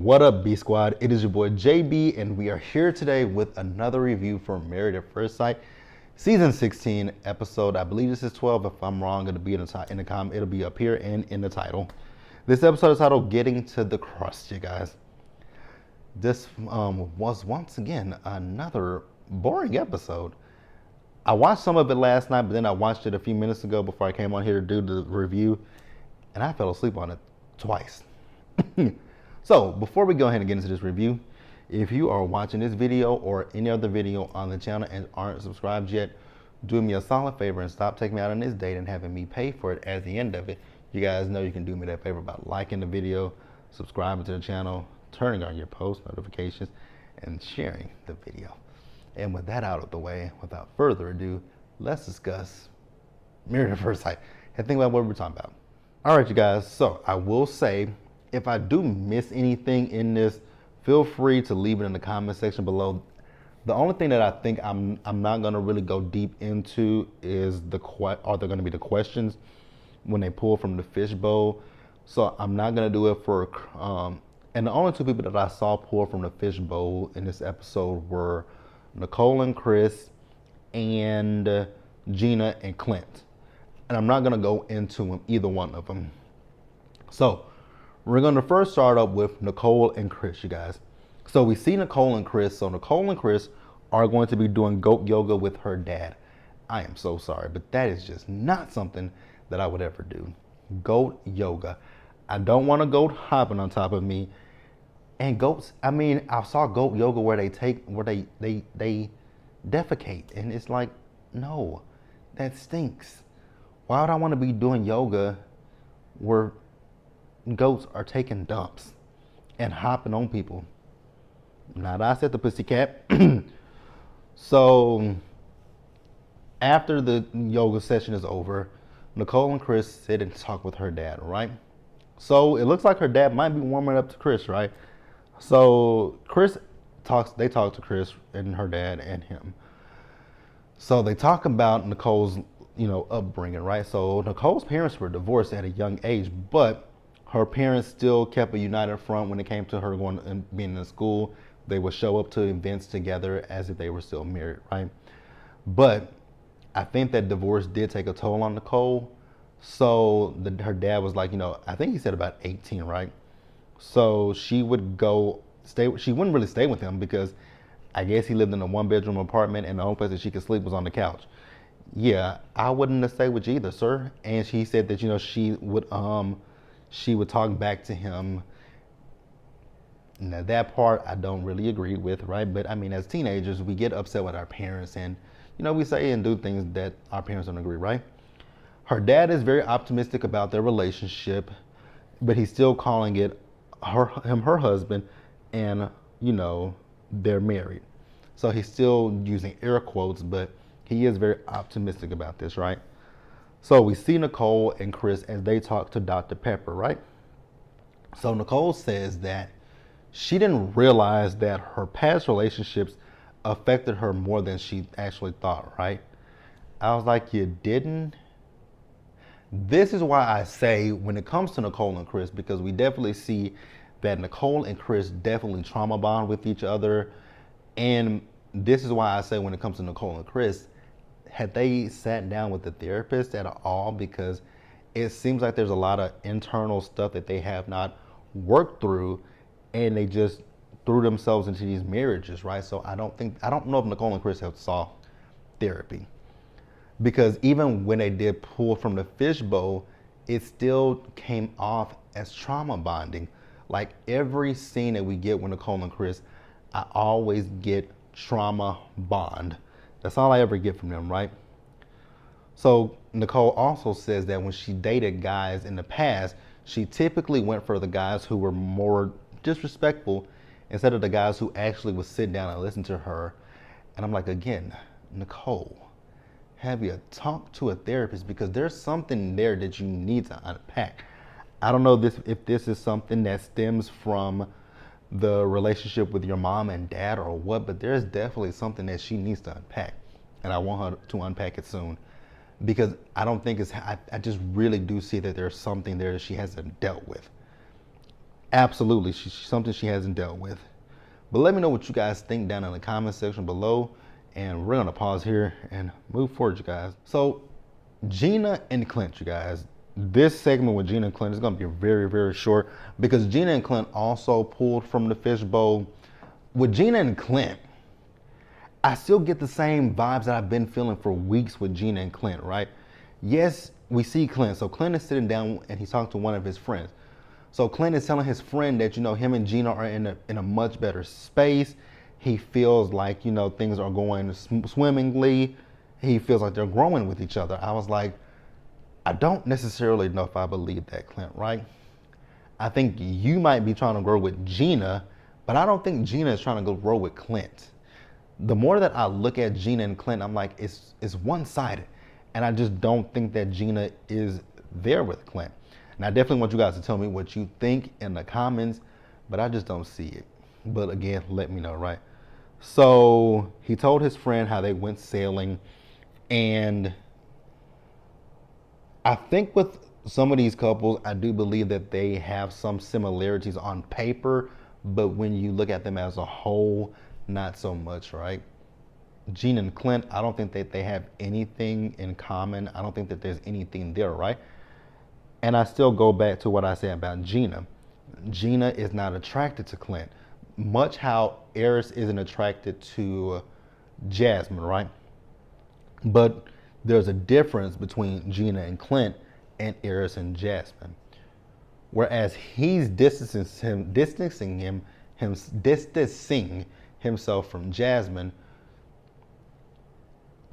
What up, B Squad? It is your boy JB, and we are here today with another review for Married at First Sight, season 16, episode. I believe this is 12. If I'm wrong, it'll be in the comment. It'll be up here and in the title. This episode is titled "Getting to the Crust." You guys, this was once again another boring episode. I watched some of it last night, but then I watched it a few minutes ago before I came on here to do the review, and I fell asleep on it twice. So before we go ahead and get into this review, if you are watching this video or any other video on the channel and aren't subscribed yet, do me a solid favor and stop taking me out on this date and having me pay for it at the end of it. You guys know you can do me that favor by liking the video, subscribing to the channel, turning on your post notifications, and sharing the video. And with that out of the way, without further ado, let's discuss Married at First Sight and think about what we're talking about. All right, you guys, so I will say, if I do miss anything in this, feel free to leave it in the comment section below. The only thing that I think I'm not gonna really go deep into is are there gonna be the questions when they pull from the fishbowl. So I'm not gonna do it for, and the only two people that I saw pull from the fishbowl in this episode were Nicole and Chris and Gina and Clint. And I'm not gonna go into either one of them. So we're going to first start up with Nicole and Chris, you guys. So we see Nicole and Chris. So Nicole and Chris are going to be doing goat yoga with her dad. I am so sorry, but that is just not something that I would ever do. Goat yoga. I don't want a goat hopping on top of me. And goats, I mean, I saw goat yoga where they defecate. And it's like, no, that stinks. Why would I want to be doing yoga where goats are taking dumps and hopping on people? Now that I said the pussycat. So after the yoga session is over, Nicole and Chris sit and talk with her dad, right? So it looks like her dad might be warming up to Chris, right? So they talk to Chris and her dad and him. So they talk about Nicole's, upbringing, right? So Nicole's parents were divorced at a young age, but her parents still kept a united front when it came to her going and being in school. They would show up to events together as if they were still married, right? But I think that divorce did take a toll on Nicole. So her dad was like, I think he said about 18, right? So she would she wouldn't really stay with him because I guess he lived in a 1-bedroom apartment and the only place that she could sleep was on the couch. Yeah, I wouldn't have stayed with you either, sir. And she said that, she would talk back to him. Now that part I don't really agree with, right? But I mean, as teenagers, we get upset with our parents and, we say and do things that our parents don't agree, right? Her dad is very optimistic about their relationship, but he's still calling it her husband, and, they're married. So he's still using air quotes, but he is very optimistic about this, right? So we see Nicole and Chris as they talk to Dr. Pepper, right? So Nicole says that she didn't realize that her past relationships affected her more than she actually thought, right? I was like, you didn't? This is why I say when it comes to Nicole and Chris, because we definitely see that Nicole and Chris definitely trauma bond with each other. And this is why I say when it comes to Nicole and Chris, had they sat down with the therapist at all? Because it seems like there's a lot of internal stuff that they have not worked through, and they just threw themselves into these marriages, right? So I don't know if Nicole and Chris have saw therapy, because even when they did pull from the fishbowl, it still came off as trauma bonding. Like every scene that we get with Nicole and Chris, I always get trauma bond. That's all I ever get from them, right? So Nicole also says that when she dated guys in the past, she typically went for the guys who were more disrespectful instead of the guys who actually would sit down and listen to her. And I'm like, again, Nicole, have you talked to a therapist? Because there's something there that you need to unpack. I don't know if this is something that stems from the relationship with your mom and dad or what, but there's definitely something that she needs to unpack, and I want her to unpack it soon, because I don't think I just really do see that there's something there that she hasn't dealt with. Absolutely, she's something she hasn't dealt with. But let me know what you guys think down in the comment section below. And we're gonna pause here and move forward, you guys. So Gina and Clint, you guys. This segment with Gina and Clint is gonna be very, very short because Gina and Clint also pulled from the fishbowl. With Gina and Clint, I still get the same vibes that I've been feeling for weeks with Gina and Clint, right? Yes, we see Clint. So Clint is sitting down and he's talking to one of his friends. So Clint is telling his friend that, him and Gina are in a much better space. He feels like, things are going swimmingly. He feels like they're growing with each other. I was like, I don't necessarily know if I believe that, Clint, right? I think you might be trying to grow with Gina, but I don't think Gina is trying to grow with Clint. The more that I look at Gina and Clint, I'm like, it's one-sided. And I just don't think that Gina is there with Clint. And I definitely want you guys to tell me what you think in the comments, but I just don't see it. But again, let me know, right? So he told his friend how they went sailing, and I think with some of these couples, I do believe that they have some similarities on paper, but when you look at them as a whole, not so much, right? Gina and Clint, I don't think that they have anything in common. I don't think that there's anything there, right? And I still go back to what I said about Gina. Gina is not attracted to Clint, much how Eris isn't attracted to Jasmine, right? But there's a difference between Gina and Clint and Eris and Jasmine. Whereas he's distancing himself from Jasmine,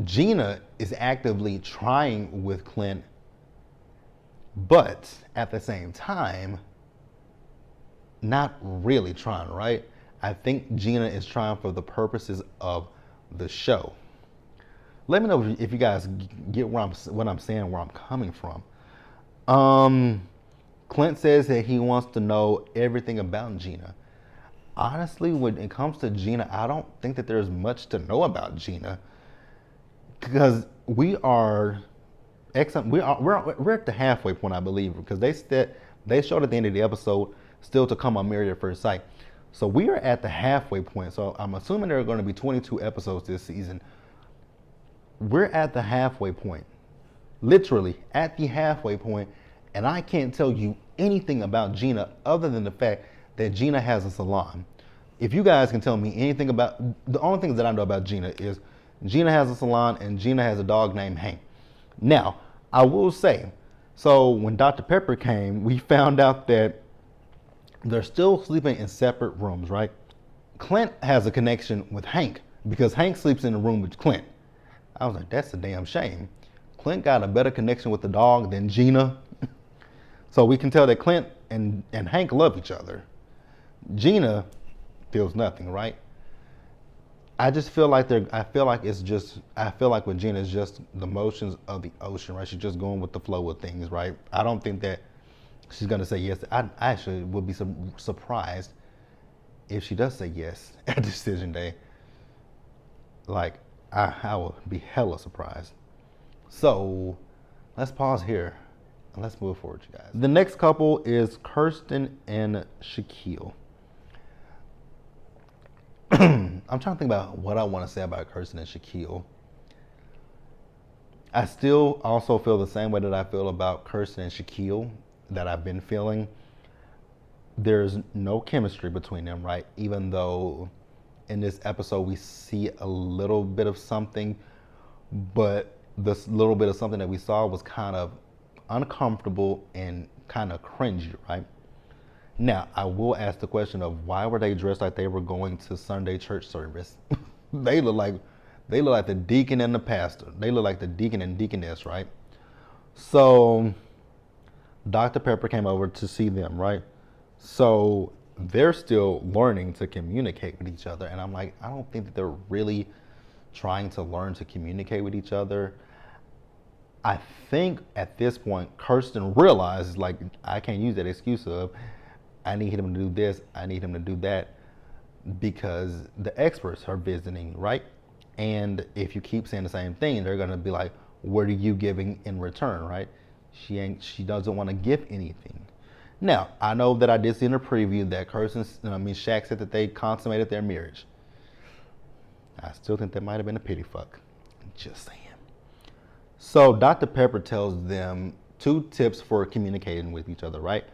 Gina is actively trying with Clint, but at the same time, not really trying, right? I think Gina is trying for the purposes of the show. Let me know if you guys get what I'm saying, where I'm coming from. Clint says that he wants to know everything about Gina. Honestly, when it comes to Gina, I don't think that there's much to know about Gina, because we're at the halfway point, I believe, because they showed at the end of the episode still to come on Married at First Sight. So we are at the halfway point. So I'm assuming there are going to be 22 episodes this season. We're at the halfway point, literally at the halfway point, and I can't tell you anything about Gina other than the fact that Gina has a salon. If you guys can tell me anything about, the only things that I know about Gina is Gina has a salon and Gina has a dog named Hank. Now, I will say, so when Dr. Pepper came, we found out that they're still sleeping in separate rooms, right? Clint has a connection with Hank because Hank sleeps in the room with Clint. I was like, that's a damn shame. Clint got a better connection with the dog than Gina. So we can tell that Clint and Hank love each other. Gina feels nothing, right? I feel like with Gina, it's just the motions of the ocean, right? She's just going with the flow of things, right? I don't think that she's going to say yes. I actually would be surprised if she does say yes at decision day. Like, I would be hella surprised. So let's pause here and let's move forward, you guys. The next couple is Kirsten and Shaquille. I'm trying to think about what I want to say about Kirsten and Shaquille. I still also feel the same way that I feel about Kirsten and Shaquille, that I've been feeling. There's no chemistry between them, right? Even though in this episode we see a little bit of something, but this little bit of something that we saw was kind of uncomfortable and kind of cringy, right? Now, I will ask the question of why were they dressed like they were going to Sunday church service? They look like the deacon and the pastor. They look like the deacon and deaconess, right? So Dr. Pepper came over to see them, right? So they're still learning to communicate with each other. And I'm like, I don't think that they're really trying to learn to communicate with each other. I think at this point, Kirsten realizes, like, I can't use that excuse of, I need him to do this, I need him to do that, because the experts are visiting, right? And if you keep saying the same thing, they're gonna be like, what are you giving in return, right? She doesn't want to give anything. Now, I know that I did see in a preview that Shaq said that they consummated their marriage. I still think that might have been a pity fuck. Just saying. So Dr. Pepper tells them 2 tips for communicating with each other, right?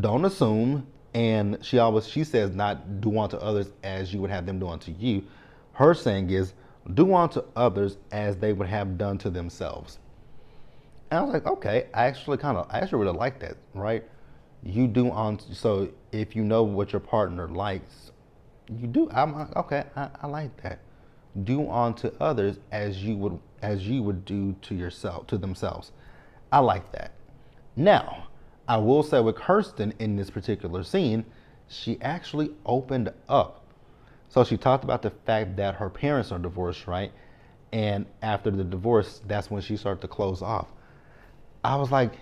Don't assume, and she says not do unto others as you would have them do unto you. Her saying is do unto others as they would have done to themselves. And I was like, okay, I actually really like that, right? You do on so if you know what your partner likes, you do. I'm like, okay, I like that. Do unto others as you would do to themselves. I like that. Now, I will say with Kirsten in this particular scene, she actually opened up. So she talked about the fact that her parents are divorced, right? And after the divorce, that's when she started to close off. I was like,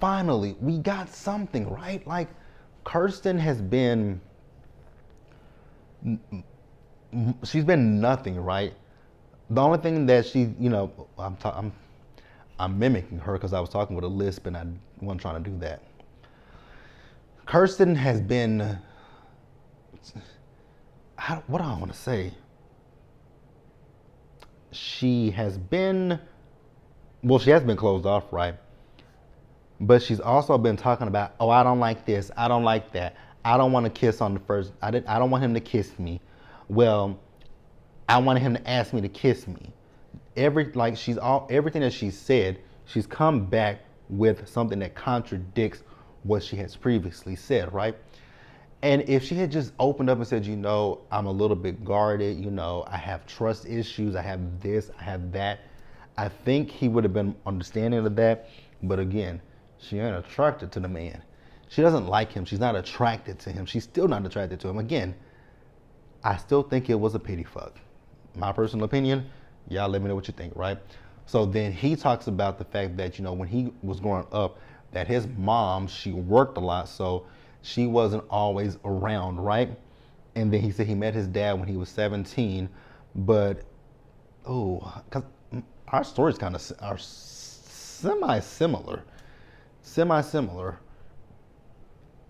finally, we got something, right? Like, Kirsten has been, she's been nothing, right? The only thing that she, I'm mimicking her because I was talking with a lisp and I wasn't trying to do that. Kirsten has been, what do I want to say? She has been closed off, right? But she's also been talking about, oh, I don't like this, I don't like that, I don't want to kiss on the first, I don't want him to kiss me. Well, I wanted him to ask me to kiss me. Everything that she said, she's come back with something that contradicts what she has previously said, right? And if she had just opened up and said, I'm a little bit guarded, I have trust issues, I have this, I have that, I think he would have been understanding of that. But again, she ain't attracted to the man. She doesn't like him. She's not attracted to him. She's still not attracted to him. Again, I still think it was a pity fuck. My personal opinion, y'all let me know what you think, right? So then he talks about the fact that, when he was growing up, that his mom, she worked a lot, so she wasn't always around, right? And then he said he met his dad when he was 17, but, because our stories kind of are semi-similar.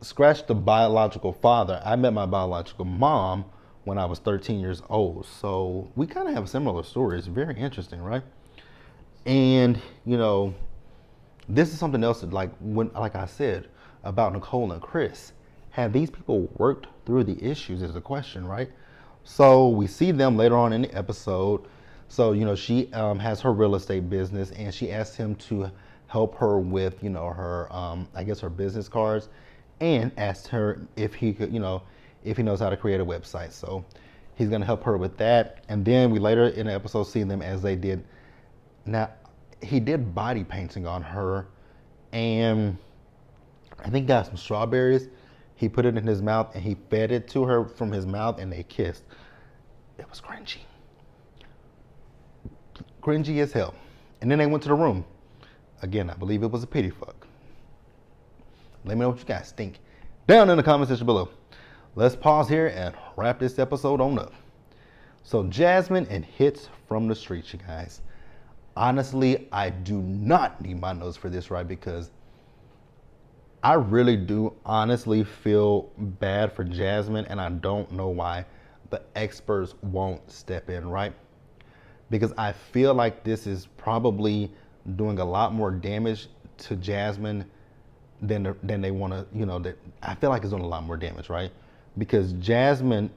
Scratch the biological father. I met my biological mom when I was 13 years old. So we kind of have similar stories. Very interesting, right? And, this is something else that, like I said about Nicole and Chris, have these people worked through the issues is the question, right? So we see them later on in the episode. So, she has her real estate business and she asked him to help her with, her, her business cards, and asked her if he could, if he knows how to create a website. So he's going to help her with that. And then we later in the episode see them as they did. Now, he did body painting on her and I think got some strawberries. He put it in his mouth and he fed it to her from his mouth and they kissed. It was cringy. Cringy as hell. And then they went to the room. Again, I believe it was a pity fuck. Let me know what you guys think down in the comment section below. Let's pause here and wrap this episode on up. So Jasmine and hits from the streets, you guys. Honestly, I do not need my notes for this, right? Because I really do honestly feel bad for Jasmine, and I don't know why the experts won't step in, right? Because I feel like this is probably doing a lot more damage to Jasmine than they want to, that I feel like it's doing a lot more damage, right? Because Jasmine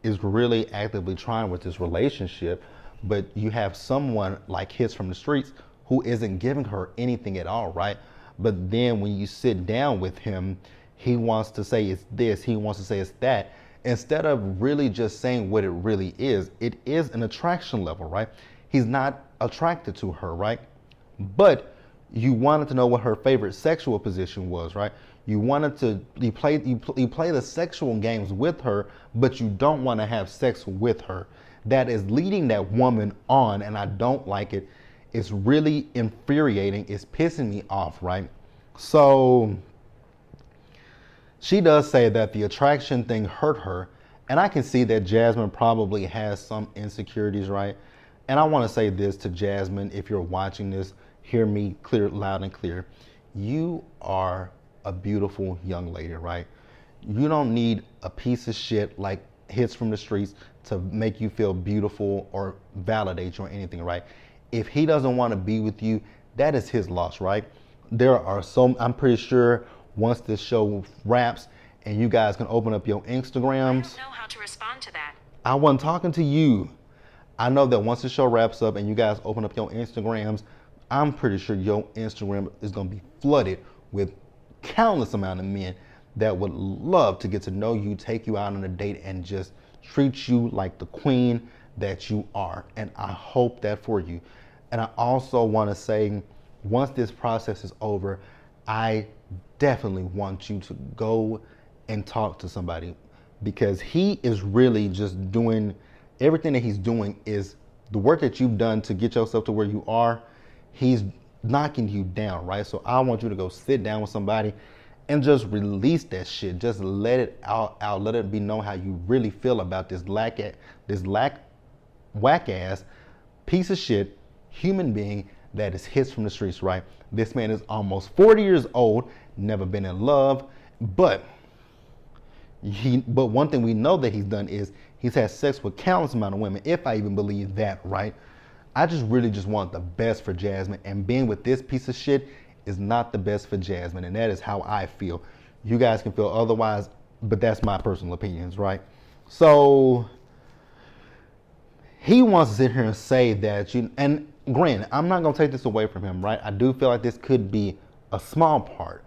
is really actively trying with this relationship, but you have someone like Hits from the Streets who isn't giving her anything at all, right? But then when you sit down with him, he wants to say it's this, he wants to say it's that. Instead of really just saying what it really is, it is an attraction level, right? He's not attracted to her, right? But you wanted to know what her favorite sexual position was, right? You wanted to, you play the sexual games with her, but you don't want to have sex with her. That is leading that woman on, and I don't like it. It's really infuriating. It's pissing me off, right? So she does say that the attraction thing hurt her, and I can see that Jasmine probably has some insecurities, right? And I want to say this to Jasmine, if you're watching this, hear me clear, loud and clear. You are a beautiful young lady, right? You don't need a piece of shit like hits from the streets to make you feel beautiful or validate you or anything, right? If he doesn't want to be with you, that is his loss, right? I'm pretty sure once this show wraps and you guys can open up your Instagrams. I don't know how to respond to that. I wasn't talking to you. I know that once the show wraps up and you guys open up your Instagrams, I'm pretty sure your Instagram is going to be flooded with countless amount of men that would love to get to know you, take you out on a date, and just treat you like the queen that you are. And I hope that for you. And I also want to say, once this process is over, I definitely want you to go and talk to somebody, because he is really just doing everything that he's doing is the work that you've done to get yourself to where you are. He's knocking you down, right? So I want you to go sit down with somebody and just release that shit. Just let it out. Let it be known how you really feel about this whack ass piece of shit human being that is hits from the streets, right? This man is almost 40 years old, never been in love, but one thing we know that he's done is he's had sex with countless amount of women, if I even believe that, right? I just really just want the best for Jasmine, and being with this piece of shit is not the best for Jasmine, and that is how I feel. You guys can feel otherwise, but that's my personal opinions, right? So he wants to sit here and say that and granted, I'm not gonna take this away from him, right? I do feel like this could be a small part,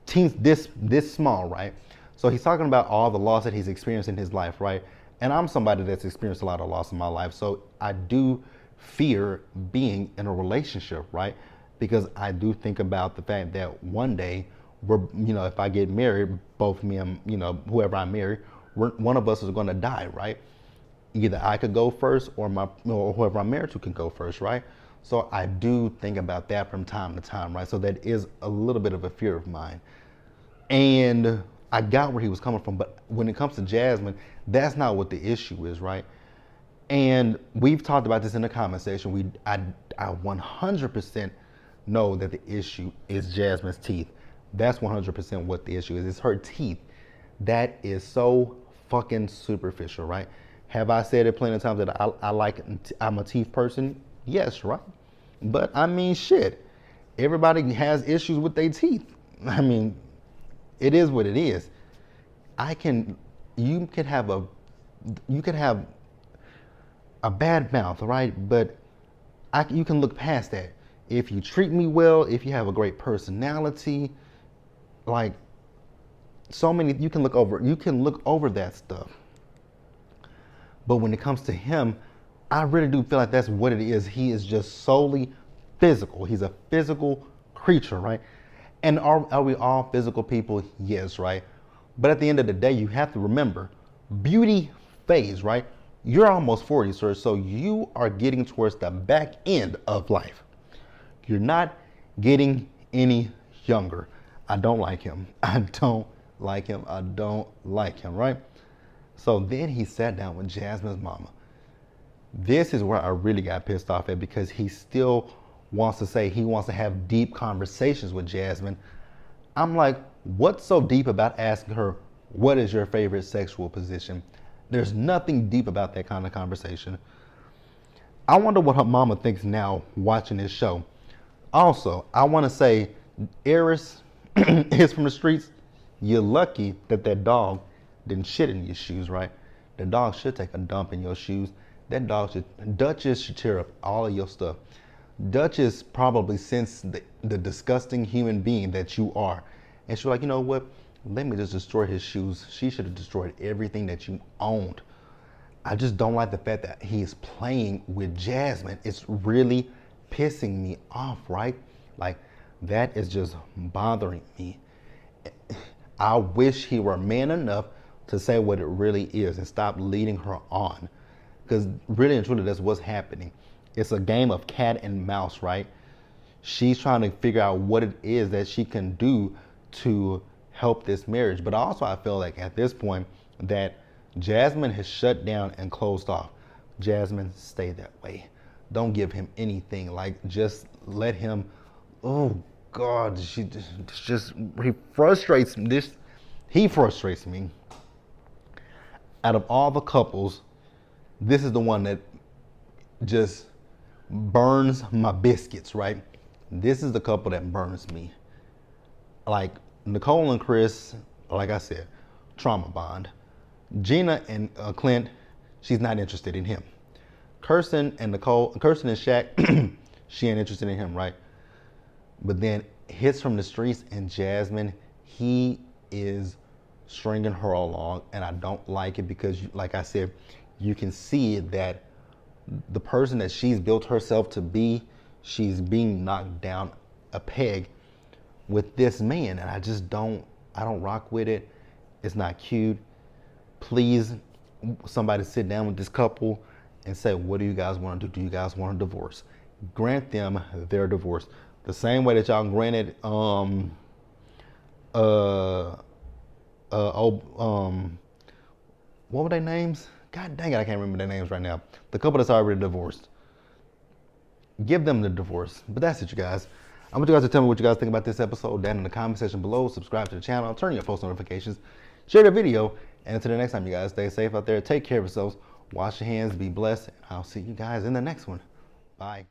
this small, right? So he's talking about all the loss that he's experienced in his life, right? And I'm somebody that's experienced a lot of loss in my life, so I do fear being in a relationship, right? Because I do think about the fact that one day if I get married, both me and whoever I marry, one of us is going to die, right? Either I could go first, or whoever I'm married to can go first, right? So I do think about that from time to time, right? So that is a little bit of a fear of mine, and I got where he was coming from. But when it comes to Jasmine, that's not what the issue is, right? And we've talked about this in the comment section. I 100% know that the issue is Jasmine's teeth. That's 100% what the issue is. It's her teeth. That is so fucking superficial, right? Have I said it plenty of times that I'm a teeth person? Yes, right? But I mean, shit. Everybody has issues with their teeth. I mean, it is what it is. You could have a bad mouth, right? But you can look past that. If you treat me well, if you have a great personality, like you can look over that stuff. But when it comes to him, I really do feel like that's what it is. He is just solely physical. He's a physical creature, right? And are we all physical people? Yes, right? But at the end of the day, you have to remember, beauty fades, right? You're almost 40, sir, so you are getting towards the back end of life. You're not getting any younger. I don't like him. I don't like him, right? So then he sat down with Jasmine's mama. This is where I really got pissed off at, because he still wants to say he wants to have deep conversations with Jasmine. I'm like, what's so deep about asking her, what is your favorite sexual position? There's nothing deep about that kind of conversation. I wonder what her mama thinks now watching this show. Also, I want to say, Eris is from the streets. You're lucky that dog didn't shit in your shoes, right? The dog should take a dump in your shoes. Duchess should tear up all of your stuff. Duchess probably sensed the disgusting human being that you are. And she's like, you know what? Let me just destroy his shoes. She should have destroyed everything that you owned. I just don't like the fact that he is playing with Jasmine. It's really pissing me off, right? Like, that is just bothering me. I wish he were man enough to say what it really is and stop leading her on. Because really and truly, that's what's happening. It's a game of cat and mouse, right? She's trying to figure out what it is that she can do to help this marriage. But also, I feel like at this point that Jasmine has shut down and closed off. Jasmine, stay that way. Don't give him anything. Like, just let him, oh God, he frustrates me. Out of all the couples, this is the one that just burns my biscuits, right? This is the couple that burns me. Like Nicole and Chris, like I said, trauma bond. Gina and Clint, she's not interested in him. Kirsten and Shaq, she ain't interested in him, right? But then Hits from the Streets and Jasmine, he is stringing her along, and I don't like it because, like I said, you can see that the person that she's built herself to be, she's being knocked down a peg with this man, and I don't rock with it. It's not cute. Please, somebody sit down with this couple and say, what do you guys want to do? Do you guys want a divorce? Grant them their divorce. The same way that y'all granted what were their names? God dang it, I can't remember their names right now. The couple that's already divorced. Give them the divorce. But that's it, you guys. I want you guys to tell me what you guys think about this episode down in the comment section below. Subscribe to the channel, turn on your post notifications, share the video, and until the next time, you guys, stay safe out there, take care of yourselves, wash your hands, be blessed, and I'll see you guys in the next one. Bye.